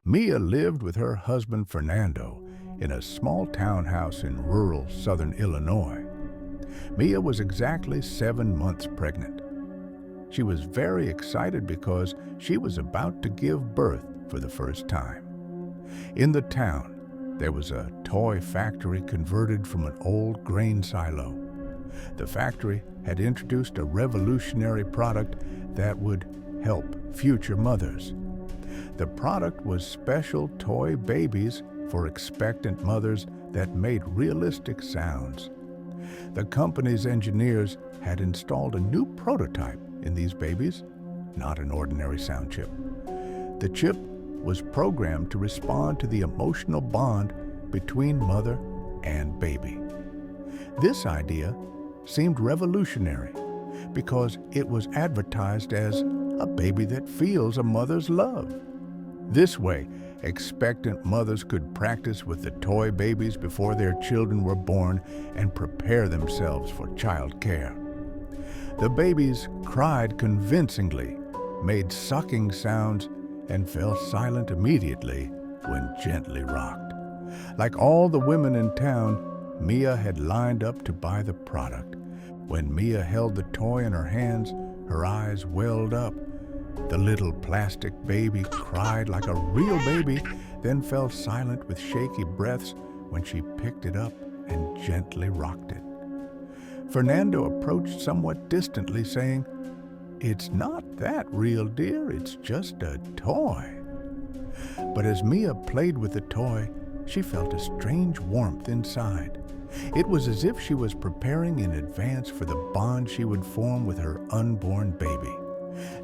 Mia lived with her husband Fernando in a small townhouse in rural southern Illinois. Mia was exactly 7 months pregnant. She was very excited because she was about to give birth for the first time. In the town, there was a toy factory converted from an old grain silo. The factory had introduced a revolutionary product that would help future mothers. The product was special toy babies for expectant mothers that made realistic sounds. The company's engineers had installed a new prototype in these babies, not an ordinary sound chip. The chip was programmed to respond to the emotional bond between mother and baby. This idea seemed revolutionary because it was advertised as a baby that feels a mother's love. This way, expectant mothers could practice with the toy babies before their children were born and prepare themselves for child care. The babies cried convincingly, made sucking sounds, and fell silent immediately when gently rocked. Like all the women in town, Mia had lined up to buy the product. When Mia held the toy in her hands, her eyes welled up. The little plastic baby cried like a real baby, then fell silent with shaky breaths when she picked it up and gently rocked it. Fernando approached somewhat distantly, saying, "It's not that real, dear, it's just a toy." But as Mia played with the toy, she felt a strange warmth inside. It was as if she was preparing in advance for the bond she would form with her unborn baby.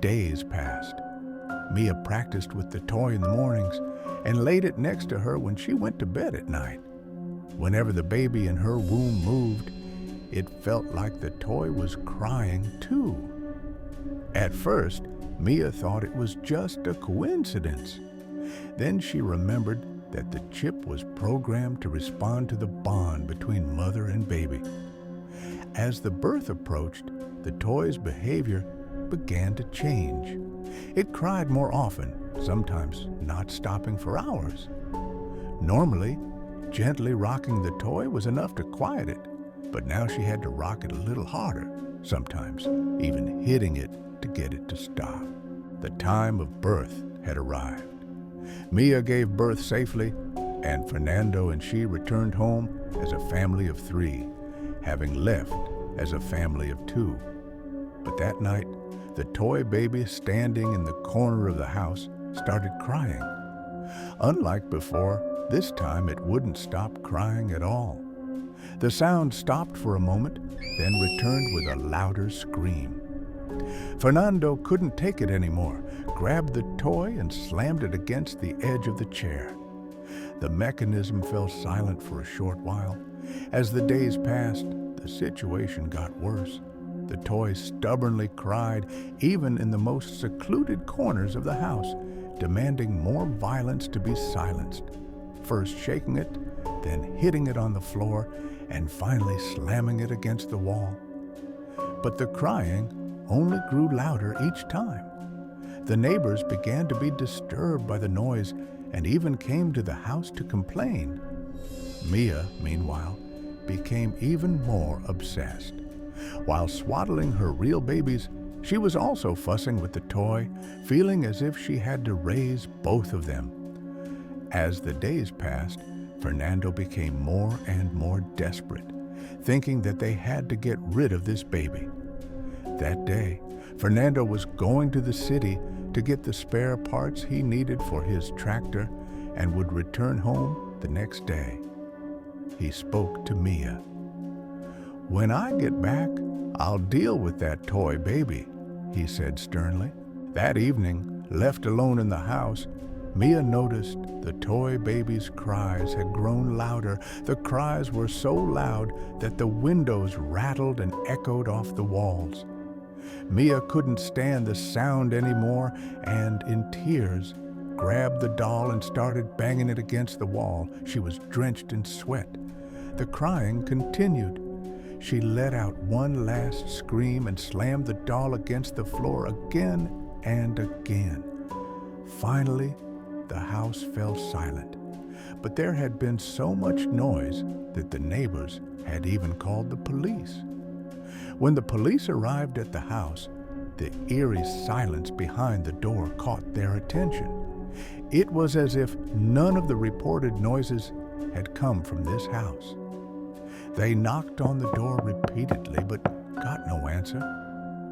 Days passed. Mia practiced with the toy in the mornings and laid it next to her when she went to bed at night. Whenever the baby in her womb moved, it felt like the toy was crying too. At first, Mia thought it was just a coincidence. Then she remembered that the chip was programmed to respond to the bond between mother and baby. As the birth approached, the toy's behavior began to change. It cried more often, sometimes not stopping for hours. Normally, gently rocking the toy was enough to quiet it, but now she had to rock it a little harder, sometimes even hitting it to get it to stop. The time of birth had arrived. Mia gave birth safely, and Fernando and she returned home as a family of 3, having left as a family of 2. But that night, the toy baby standing in the corner of the house started crying. Unlike before, this time it wouldn't stop crying at all. The sound stopped for a moment, then returned with a louder scream. Fernando couldn't take it anymore, grabbed the toy and slammed it against the edge of the chair. The mechanism fell silent for a short while. As the days passed, the situation got worse. The toy stubbornly cried, even in the most secluded corners of the house, demanding more violence to be silenced. First shaking it, then hitting it on the floor, and finally slamming it against the wall. But the crying only grew louder each time. The neighbors began to be disturbed by the noise and even came to the house to complain. Mia, meanwhile, became even more obsessed. While swaddling her real babies, she was also fussing with the toy, feeling as if she had to raise both of them. As the days passed, Fernando became more and more desperate, thinking that they had to get rid of this baby. That day, Fernando was going to the city to get the spare parts he needed for his tractor and would return home the next day. He spoke to Mia. "When I get back, I'll deal with that toy baby," he said sternly. That evening, left alone in the house, Mia noticed the toy baby's cries had grown louder. The cries were so loud that the windows rattled and echoed off the walls. Mia couldn't stand the sound anymore and, in tears, grabbed the doll and started banging it against the wall. She was drenched in sweat. The crying continued. She let out one last scream and slammed the doll against the floor again and again. Finally, the house fell silent, but there had been so much noise that the neighbors had even called the police. When the police arrived at the house, the eerie silence behind the door caught their attention. It was as if none of the reported noises had come from this house. They knocked on the door repeatedly, but got no answer.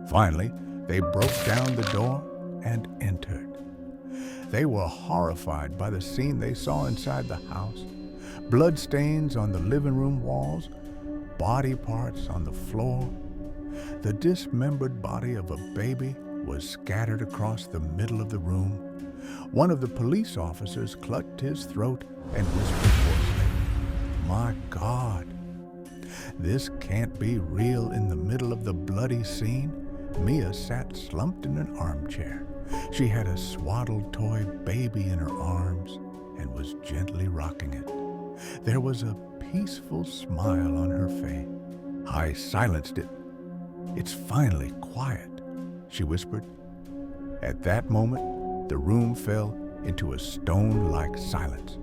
Finally, they broke down the door and entered. They were horrified by the scene they saw inside the house. Blood stains on the living room walls, body parts on the floor. The dismembered body of a baby was scattered across the middle of the room. One of the police officers clutched his throat and whispered hoarsely, "My God, this can't be real." In the middle of the bloody scene, Mia sat slumped in an armchair. She had a swaddled toy baby in her arms and was gently rocking it. There was a peaceful smile on her face. I silenced it. "It's finally quiet," she whispered. At that moment, the room fell into a stone-like silence.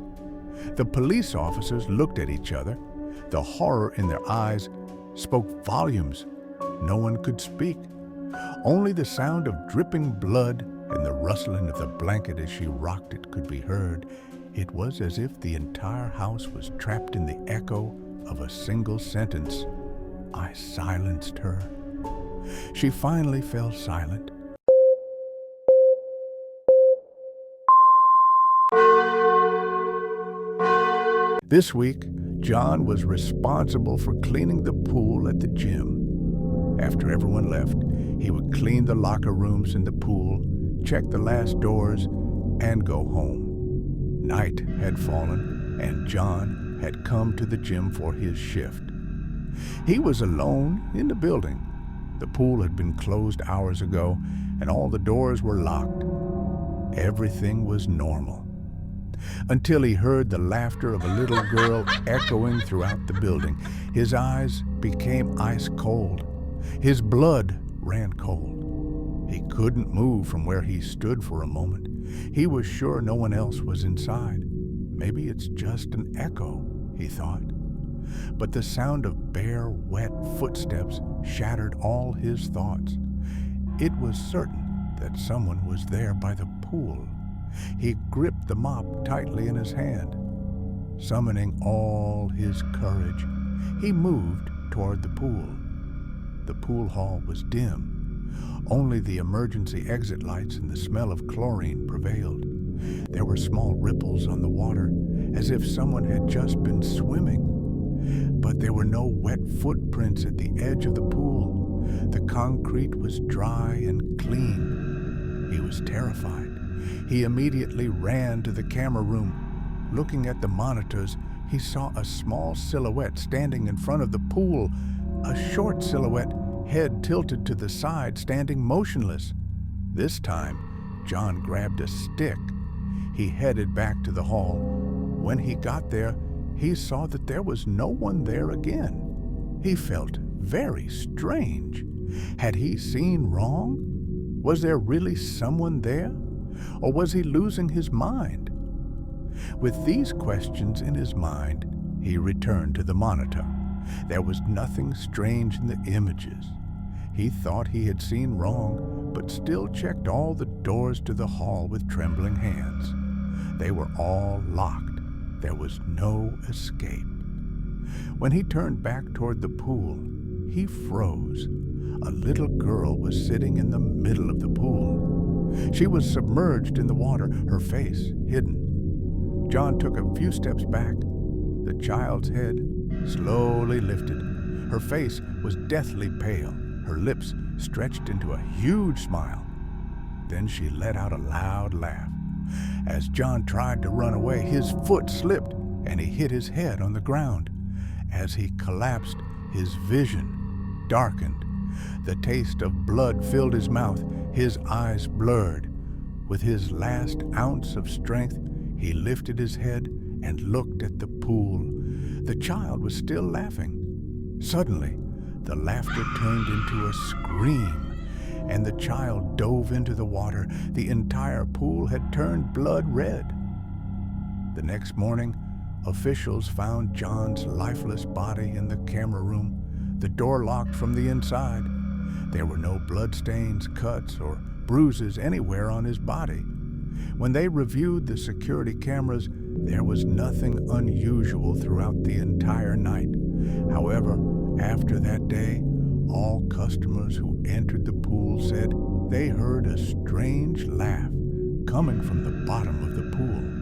The police officers looked at each other. The horror in their eyes spoke volumes. No one could speak. Only the sound of dripping blood and the rustling of the blanket as she rocked it could be heard. It was as if the entire house was trapped in the echo of a single sentence. I silenced her. She finally fell silent. This week, John was responsible for cleaning the pool at the gym. After everyone left, he would clean the locker rooms in the pool, check the last doors, and go home. Night had fallen, and John had come to the gym for his shift. He was alone in the building. The pool had been closed hours ago, and all the doors were locked. Everything was normal, until he heard the laughter of a little girl echoing throughout the building. His eyes became ice cold. His blood ran cold. He couldn't move from where he stood for a moment. He was sure no one else was inside. Maybe it's just an echo, he thought. But the sound of bare, wet footsteps shattered all his thoughts. It was certain that someone was there by the pool. He gripped the mop tightly in his hand. Summoning all his courage, he moved toward the pool. The pool hall was dim. Only the emergency exit lights and the smell of chlorine prevailed. There were small ripples on the water, as if someone had just been swimming. But there were no wet footprints at the edge of the pool. The concrete was dry and clean. He was terrified. He immediately ran to the camera room. Looking at the monitors, he saw a small silhouette standing in front of the pool, a short silhouette, head tilted to the side, standing motionless. This time, John grabbed a stick. He headed back to the hall. When he got there, he saw that there was no one there again. He felt very strange. Had he seen wrong? Was there really someone there? Or was he losing his mind? With these questions in his mind, he returned to the monitor. There was nothing strange in the images. He thought he had seen wrong, but still checked all the doors to the hall with trembling hands. They were all locked. There was no escape. When he turned back toward the pool, he froze. A little girl was sitting in the middle of the pool. She was submerged in the water, her face hidden. John took a few steps back. The child's head slowly lifted. Her face was deathly pale, her lips stretched into a huge smile. Then she let out a loud laugh. As John tried to run away, his foot slipped and he hit his head on the ground. As he collapsed, his vision darkened. The taste of blood filled his mouth, his eyes blurred. With his last ounce of strength, he lifted his head and looked at the pool. The child was still laughing. Suddenly, the laughter turned into a scream, and the child dove into the water. The entire pool had turned blood red. The next morning, officials found John's lifeless body in the camera room, the door locked from the inside. There were no bloodstains, cuts, or bruises anywhere on his body. When they reviewed the security cameras, there was nothing unusual throughout the entire night. However, after that day, all customers who entered the pool said they heard a strange laugh coming from the bottom of the pool.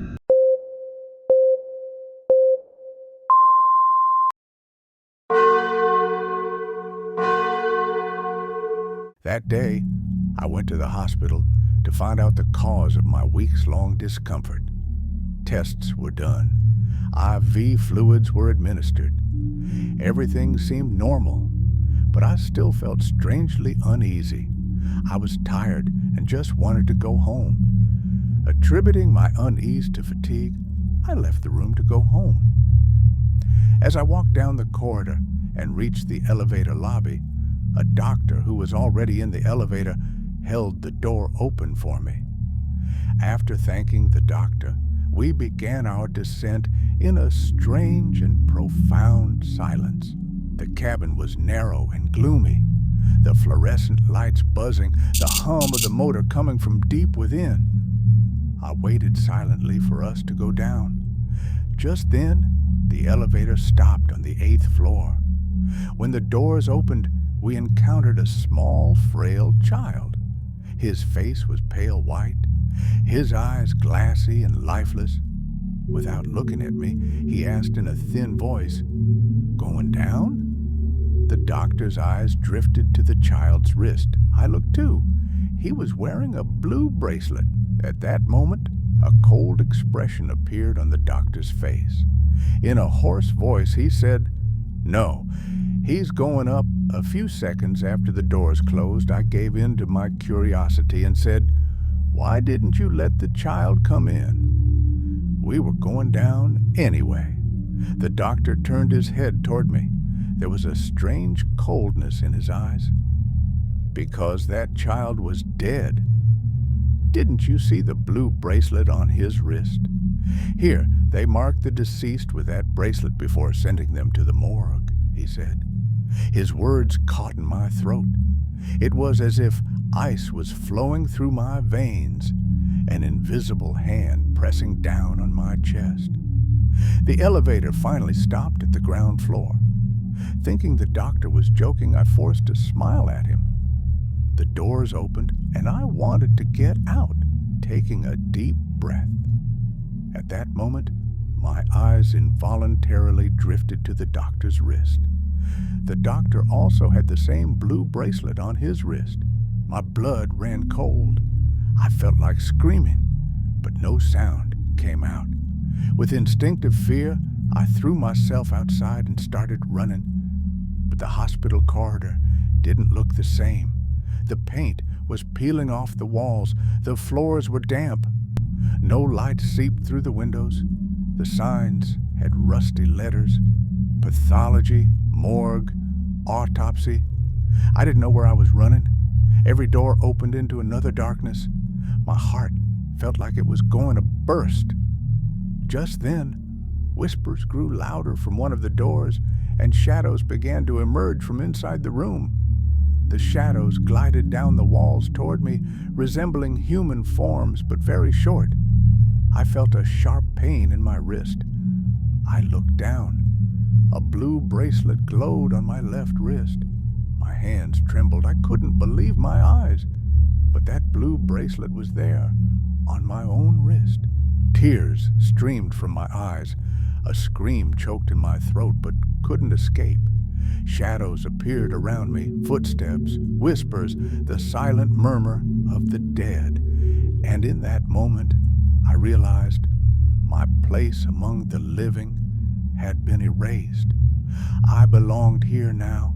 That day, I went to the hospital to find out the cause of my weeks-long discomfort. Tests were done. IV fluids were administered. Everything seemed normal, but I still felt strangely uneasy. I was tired and just wanted to go home. Attributing my unease to fatigue, I left the room to go home. As I walked down the corridor and reached the elevator lobby, a doctor who was already in the elevator held the door open for me. After thanking the doctor, we began our descent in a strange and profound silence. The cabin was narrow and gloomy, the fluorescent lights buzzing, the hum of the motor coming from deep within. I waited silently for us to go down. Just then, the elevator stopped on the 8th floor. When the doors opened, we encountered a small, frail child. His face was pale white, his eyes glassy and lifeless. Without looking at me, he asked in a thin voice, "Going down?" The doctor's eyes drifted to the child's wrist. I looked too. He was wearing a blue bracelet. At that moment, a cold expression appeared on the doctor's face. In a hoarse voice, he said, "No, he's going up." A few seconds after the doors closed, I gave in to my curiosity and said, "Why didn't you let the child come in?" We were going down anyway. The doctor turned his head toward me. There was a strange coldness in his eyes. "Because that child was dead. Didn't you see the blue bracelet on his wrist? Here, they marked the deceased with that bracelet before sending them to the morgue," he said. His words caught in my throat. It was as if ice was flowing through my veins, an invisible hand pressing down on my chest. The elevator finally stopped at the ground floor. Thinking the doctor was joking, I forced a smile at him. The doors opened, and I wanted to get out, taking a deep breath. At that moment, my eyes involuntarily drifted to the doctor's wrist. The doctor also had the same blue bracelet on his wrist. My blood ran cold. I felt like screaming, but no sound came out. With instinctive fear, I threw myself outside and started running. But the hospital corridor didn't look the same. The paint was peeling off the walls. The floors were damp. No light seeped through the windows. The signs had rusty letters. Pathology, morgue, autopsy. I didn't know where I was running. Every door opened into another darkness. My heart felt like it was going to burst. Just then, whispers grew louder from one of the doors, and shadows began to emerge from inside the room. The shadows glided down the walls toward me, resembling human forms, but very short. I felt a sharp pain in my wrist. I looked down. A blue bracelet glowed on my left wrist. My hands trembled. I couldn't believe my eyes. But that blue bracelet was there, on my own wrist. Tears streamed from my eyes. A scream choked in my throat, but couldn't escape. Shadows appeared around me, footsteps, whispers, the silent murmur of the dead. And in that moment, I realized my place among the living had been erased. I belonged here now,